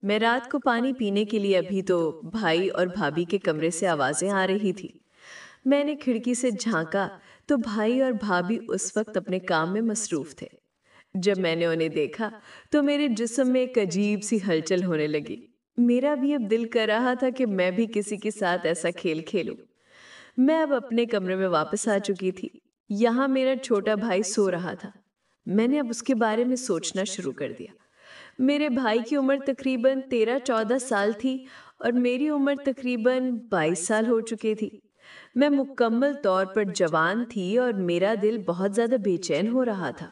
मैं रात को पानी पीने के लिए अभी तो भाई और भाभी के कमरे से आवाजें आ रही थी। मैंने खिड़की से झांका तो भाई और भाभी उस वक्त अपने काम में मसरूफ थे। जब मैंने उन्हें देखा तो मेरे जिस्म में एक अजीब सी हलचल होने लगी। मेरा भी अब दिल कर रहा था कि मैं भी किसी के साथ ऐसा खेल खेलूं। मैं अब अपने कमरे में वापस आ चुकी थी। यहाँ मेरा छोटा भाई सो रहा था। मैंने अब उसके बारे में सोचना शुरू कर दिया। मेरे भाई की उम्र तकरीबन 13-14 साल थी और मेरी उम्र तकरीबन 22 साल हो चुकी थी। मैं मुकम्मल तौर पर जवान थी और मेरा दिल बहुत ज्यादा बेचैन हो रहा था।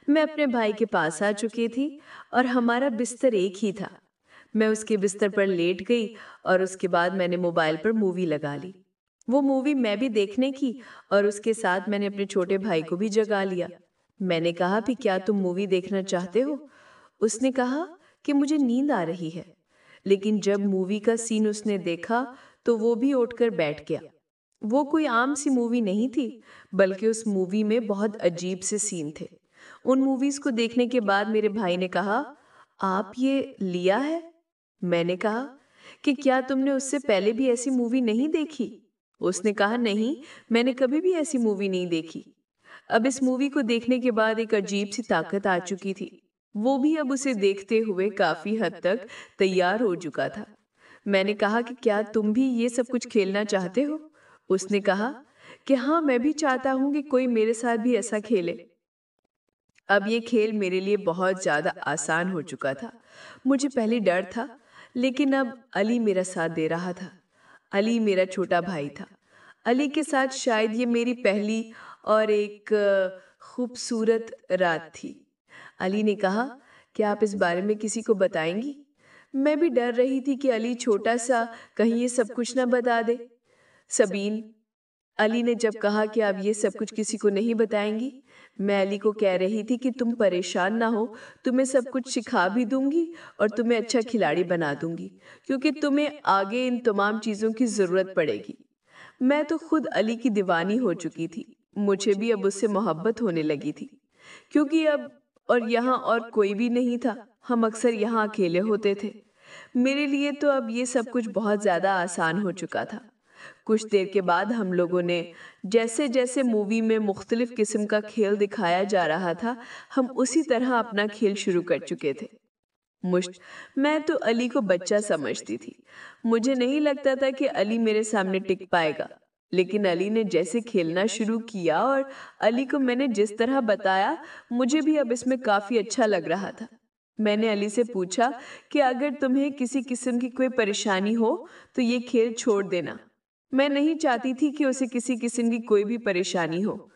मैं अपने भाई के पास आ चुकी थी और हमारा बिस्तर एक ही था। मैं उसके बिस्तर पर लेट गई और उसके बाद मैंने मोबाइल पर मूवी लगा ली। वो मूवी मैं भी देखने की और उसके साथ मैंने अपने छोटे भाई को भी जगा लिया। मैंने कहा भी क्या तुम मूवी देखना चाहते हो? उसने कहा कि मुझे नींद आ रही है। लेकिन जब मूवी का सीन उसने देखा तो वो भी उठकर बैठ गया। वो कोई आम सी मूवी नहीं थी, बल्कि उस मूवी में बहुत अजीब से सीन थे। उन मूवीज को देखने के बाद मेरे भाई ने कहा, आप ये लिया है? मैंने कहा कि क्या तुमने उससे पहले भी ऐसी मूवी नहीं देखी? उसने कहा नहीं, मैंने कभी भी ऐसी मूवी नहीं देखी। अब इस मूवी को देखने के बाद एक अजीब सी ताकत आ चुकी थी। वो भी अब उसे देखते हुए काफी हद तक तैयार हो चुका था। मैंने कहा कि क्या तुम भी ये सब कुछ खेलना चाहते हो? उसने कहा कि हाँ, मैं भी चाहता हूँ कि कोई मेरे साथ भी ऐसा खेले। अब ये खेल मेरे लिए बहुत ज्यादा आसान हो चुका था। मुझे पहले डर था, लेकिन अब अली मेरा साथ दे रहा था। अली मेरा छोटा भाई था। अली के साथ शायद ये मेरी पहली और एक खूबसूरत रात थी। अली ने कहा कि आप इस बारे में किसी को बताएंगी? मैं भी डर रही थी कि अली छोटा सा कहीं ये सब कुछ ना बता दे। सबीन, अली ने जब कहा कि आप ये सब कुछ किसी को नहीं बताएंगी, मैं अली को कह रही थी कि तुम परेशान ना हो, तुम्हें सब कुछ सिखा भी दूंगी और तुम्हें अच्छा खिलाड़ी बना दूंगी, क्योंकि तुम्हें आगे इन तमाम चीजों की जरूरत पड़ेगी। मैं तो खुद अली की दीवानी हो चुकी थी। मुझे भी अब उससे मोहब्बत होने लगी थी, क्योंकि अब और यहाँ और कोई भी नहीं था। हम अक्सर यहाँ अकेले होते थे। मेरे लिए तो अब ये सब कुछ बहुत ज्यादा आसान हो चुका था। कुछ देर के बाद हम लोगों ने, जैसे जैसे मूवी में मुख्तलिफ किस्म का खेल दिखाया जा रहा था, हम उसी तरह अपना खेल शुरू कर चुके थे। मुश्त मैं तो अली को बच्चा समझती थी। मुझे नहीं लगता था कि अली मेरे सामने टिक पाएगा। लेकिन अली ने जैसे खेलना शुरू किया और अली को मैंने जिस तरह बताया, मुझे भी अब इसमें काफी अच्छा लग रहा था। मैंने अली से पूछा कि अगर तुम्हें किसी किस्म की कोई परेशानी हो तो ये खेल छोड़ देना। मैं नहीं चाहती थी कि उसे किसी किस्म की कोई भी परेशानी हो।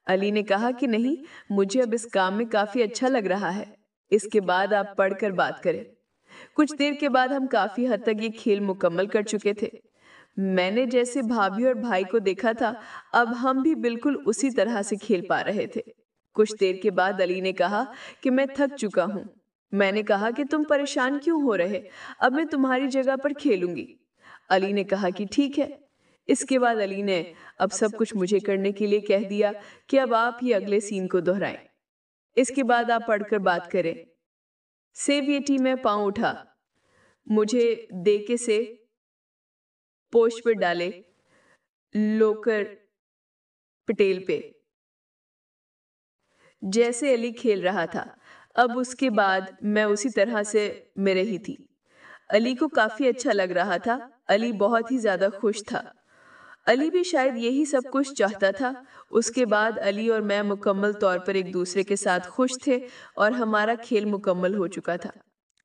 अली ने कहा कि नहीं, मुझे अब इस काम में काफी अच्छा लग रहा है। इसके बाद आप पढ़कर बात करें। कुछ देर के बाद हम काफी हद तक ये खेल मुकम्मल कर चुके थे। मैंने जैसे भाभी और भाई को देखा था, अब हम भी बिल्कुल उसी तरह से खेल पा रहे थे। कुछ देर के बाद अली ने कहा कि मैं थक चुका हूँ। मैंने कहा कि तुम परेशान क्यों हो रहे, अब मैं तुम्हारी जगह पर खेलूंगी। अली ने कहा कि ठीक है। इसके बाद अली ने अब सब कुछ मुझे करने के लिए कह दिया कि अब आप ही अगले सीन को दोहराएं। इसके बाद आप पढ़कर बात करें। सेवियटी में पांव उठा, मुझे देके से पोश पर डाले, लोकर पटेल पे। जैसे अली खेल रहा था, अब उसके बाद मैं उसी तरह से में रही थी। अली को काफी अच्छा लग रहा था। अली बहुत ही ज्यादा खुश था। अली भी शायद यही सब कुछ चाहता था। उसके बाद अली और मैं मुकम्मल तौर पर एक दूसरे के साथ खुश थे और हमारा खेल मुकम्मल हो चुका था।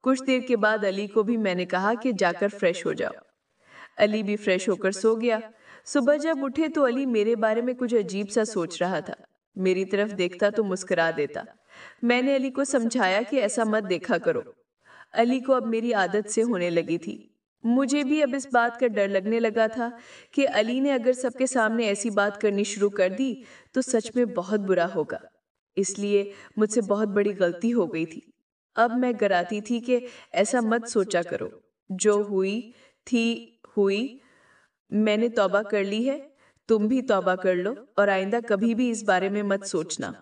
कुछ देर के बाद अली को भी मैंने कहा कि जाकर फ्रेश हो जाओ। अली भी फ्रेश होकर सो गया। सुबह जब उठे तो अली मेरे बारे में कुछ अजीब सा सोच रहा था। मेरी तरफ देखता तो मुस्कुरा देता। मैंने अली को समझाया कि ऐसा मत देखा करो। अली को अब मेरी आदत से होने लगी थी। मुझे भी अब इस बात का डर लगने लगा था कि अली ने अगर सबके सामने ऐसी बात करनी शुरू कर दी तो सच में बहुत बुरा होगा। इसलिए मुझसे बहुत बड़ी गलती हो गई थी। अब मैं डराती थी कि ऐसा मत सोचा करो। जो हुई थी हुई। मैंने तौबा कर ली है। तुम भी तौबा कर लो और आइंदा कभी भी इस बारे में मत सोचना।